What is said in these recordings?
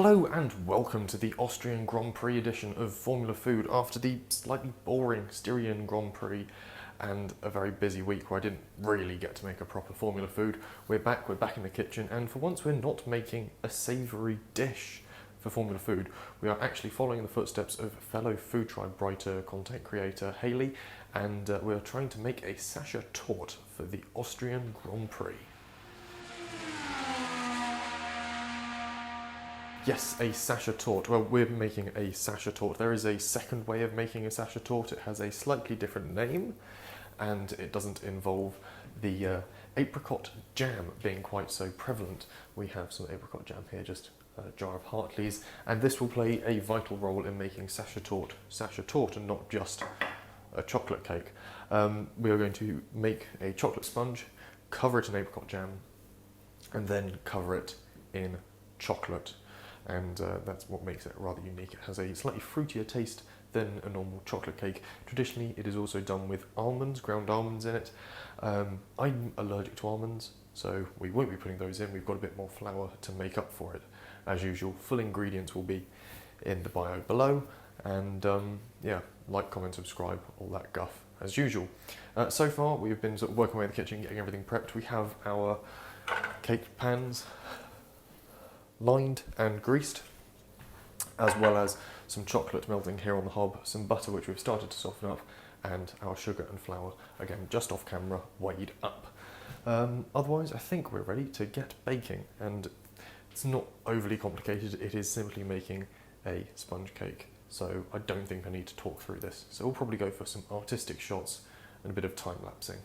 Hello and welcome to the Austrian Grand Prix edition of Formula Food after the slightly boring Styrian Grand Prix and a very busy week where I didn't really get to make a proper Formula Food. We're back in the kitchen, and for once we're not making a savoury dish for Formula Food. We are actually following the footsteps of fellow Food Tribe writer, content creator Hayley, and we're trying to make a Sachertorte for the Austrian Grand Prix. Yes, a Sachertorte. Well, we're making a Sachertorte. There is a second way of making a Sachertorte. It has a slightly different name, and it doesn't involve the apricot jam being quite so prevalent. We have some apricot jam here, just a jar of Hartley's, and this will play a vital role in making Sachertorte and not just a chocolate cake. We are going to make a chocolate sponge, cover it in apricot jam, and then cover it in chocolate. And that's what makes it rather unique. It has a slightly fruitier taste than a normal chocolate cake. Traditionally, it is also done with almonds, ground almonds in it. I'm allergic to almonds, so we won't be putting those in. We've got a bit more flour to make up for it. As usual, full ingredients will be in the bio below. And yeah, like, comment, subscribe, all that guff, as usual. So far, we've been sort of working away in the kitchen, getting everything prepped. We have our cake pans lined and greased, as well as some chocolate melting here on the hob, some butter which we've started to soften up, and our sugar and flour, again just off camera, weighed up. Otherwise, I think we're ready to get baking, and it's not overly complicated. It is simply making a sponge cake, so I don't think I need to talk through this. So we'll probably go for some artistic shots and a bit of time lapsing.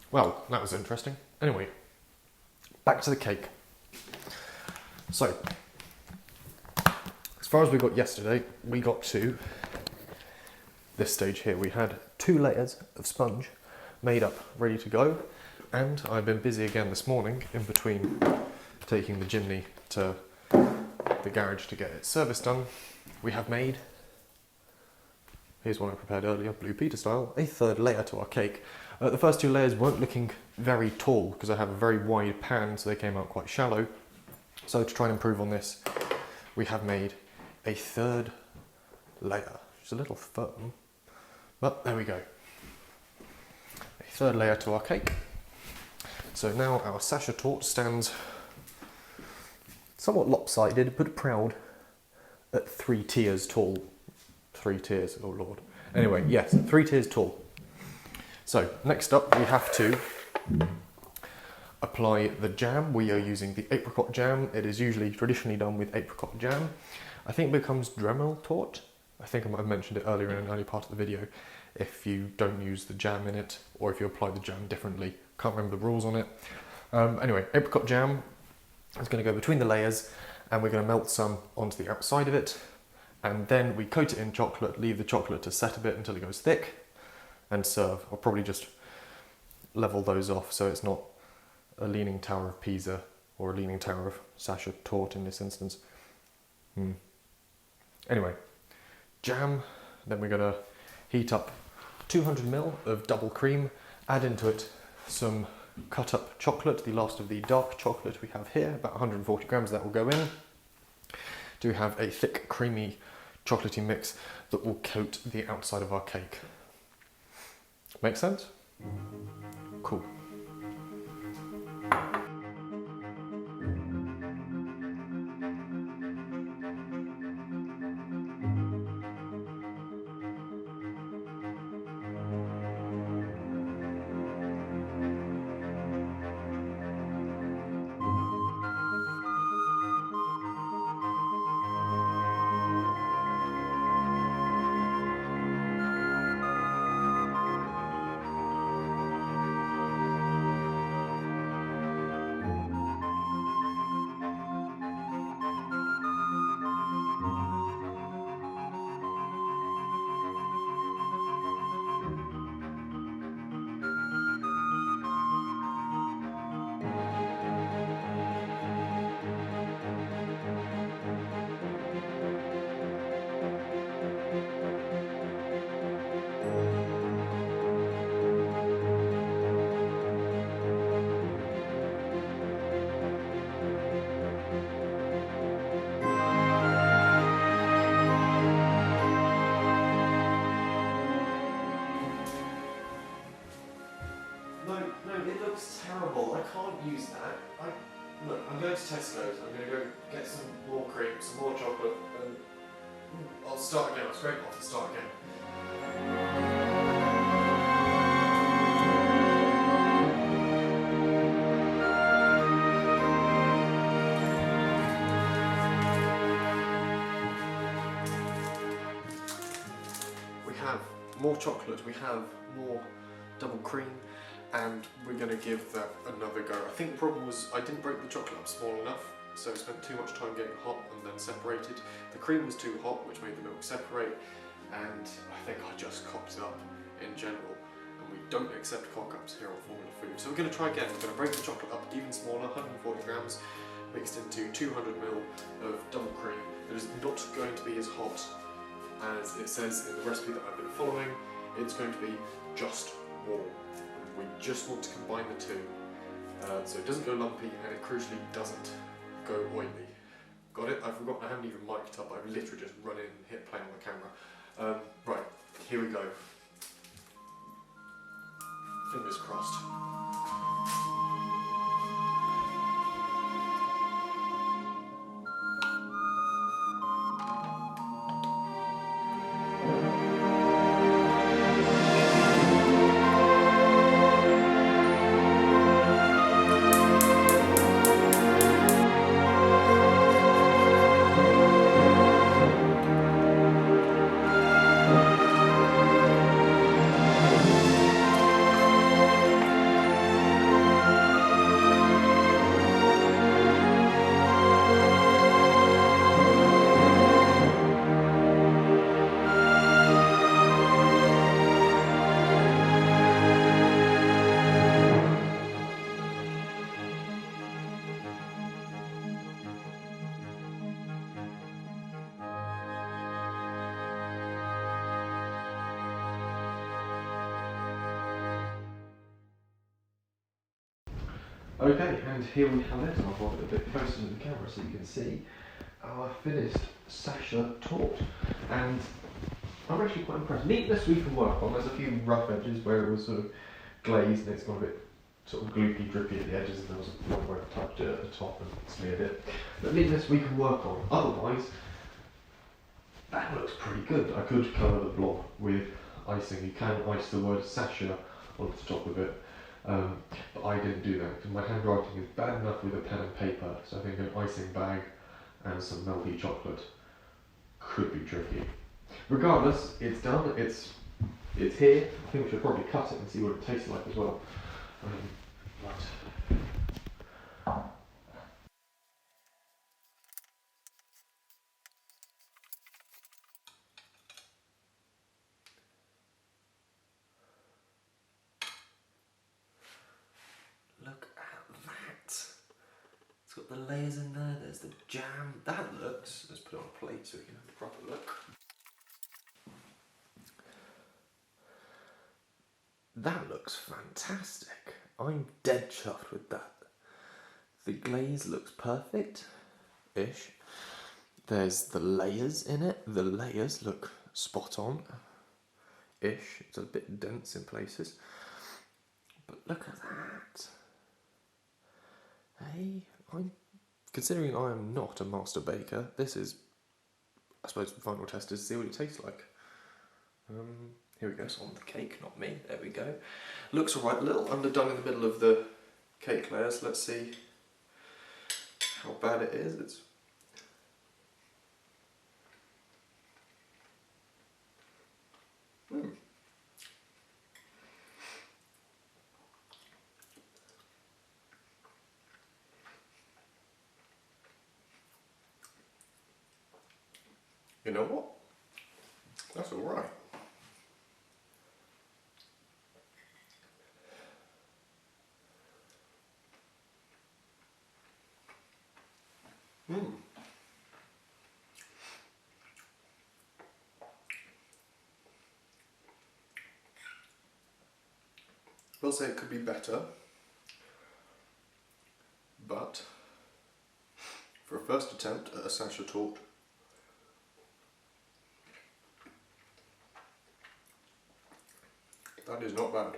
Well, that was interesting. Anyway, back to the cake. So, as far as we got yesterday, we got to this stage here. We had 2 layers of sponge made up, ready to go, and I've been busy again this morning in between taking the chimney to the garage to get its service done. We have made, here's one I prepared earlier, Blue Peter style, a 3rd layer to our cake. The first 2 layers weren't looking very tall because I have a very wide pan, so they came out quite shallow. So to try and improve on this, we have made a 3rd layer. It's a little firm, but there we go. A 3rd layer to our cake. So now our Sachertorte stands somewhat lopsided but proud at 3 tiers tall. 3 tiers, oh lord. Anyway, yes, 3 tiers tall. So next up we have to apply the jam. We are using the apricot jam. It is usually traditionally done with apricot jam. I think it becomes Dremel torte. I think I might have mentioned it earlier in an early part of the video. If you don't use the jam in it, or if you apply the jam differently. Can't remember the rules on it. Anyway, apricot jam is going to go between the layers, and we're going to melt some onto the outside of it, and then we coat it in chocolate, leave the chocolate to set a bit until it goes thick, and serve. I'll probably just level those off so it's not a Leaning Tower of Pisa or a Leaning Tower of Sachertorte in this instance. Anyway, jam, then we're going to heat up 200ml of double cream, add into it some cut up chocolate, the last of the dark chocolate we have here, about 140 grams that will go in, to have a thick creamy chocolatey mix that will coat the outside of our cake. Make sense? Cool. Terrible. I can't use that. Look, I'm going to Tesco's. I'm going to go get some more cream, some more chocolate, and I'll start again. I'll scrape it off and start again. We have more chocolate, we have more double cream, and we're going to give that another go. I think the problem was I didn't break the chocolate up small enough, so I spent too much time getting hot and then separated. The cream was too hot, which made the milk separate, and I think I just cocked it up in general, and we don't accept cock-ups here on Formula Food. So we're going to try again. We're going to break the chocolate up even smaller, 140 grams, mixed into 200ml of double cream. That is not going to be as hot as it says in the recipe that I've been following. It's going to be just warm. We just want to combine the two, so it doesn't go lumpy and it crucially doesn't go oily. Got it? I've forgotten, I haven't even mic'd up, I've literally just run in and hit play on the camera. Right, here we go. Fingers crossed. Okay, and here we have it. I'll hold it a bit closer to the camera so you can see our finished Sachertorte. And I'm actually quite impressed. Neatness we can work on. There's a few rough edges where it was sort of glazed and it's got a bit sort of gloopy, drippy at the edges, and there was a point where I touched it at the top and smeared it. But this we can work on. Otherwise, that looks pretty good. I could cover the blob with icing. You can ice the word Sacher onto the top of it, but I didn't do that because my handwriting is bad enough with a pen and paper, so I think an icing bag and some melty chocolate could be tricky. Regardless, it's done, it's here. I think we should probably cut it and see what it tastes like as well. Right. Look at that. It's got the layers in there, there's the jam. That looks, let's put it on a plate so we can have a proper look. That looks fantastic. I'm dead chuffed with that. The glaze looks perfect-ish. There's the layers in it. The layers look spot on-ish. It's a bit dense in places. But look at that. Hey, considering I am not a master baker, this is, I suppose, the final test is to see what it tastes like. Here we go, it's on the cake, not me, there we go. Looks alright, a little underdone in the middle of the cake layers. Let's see how bad it is. It's You know what? That's alright. Will say it could be better, but for a first attempt at a Sachertorte, that is not bad.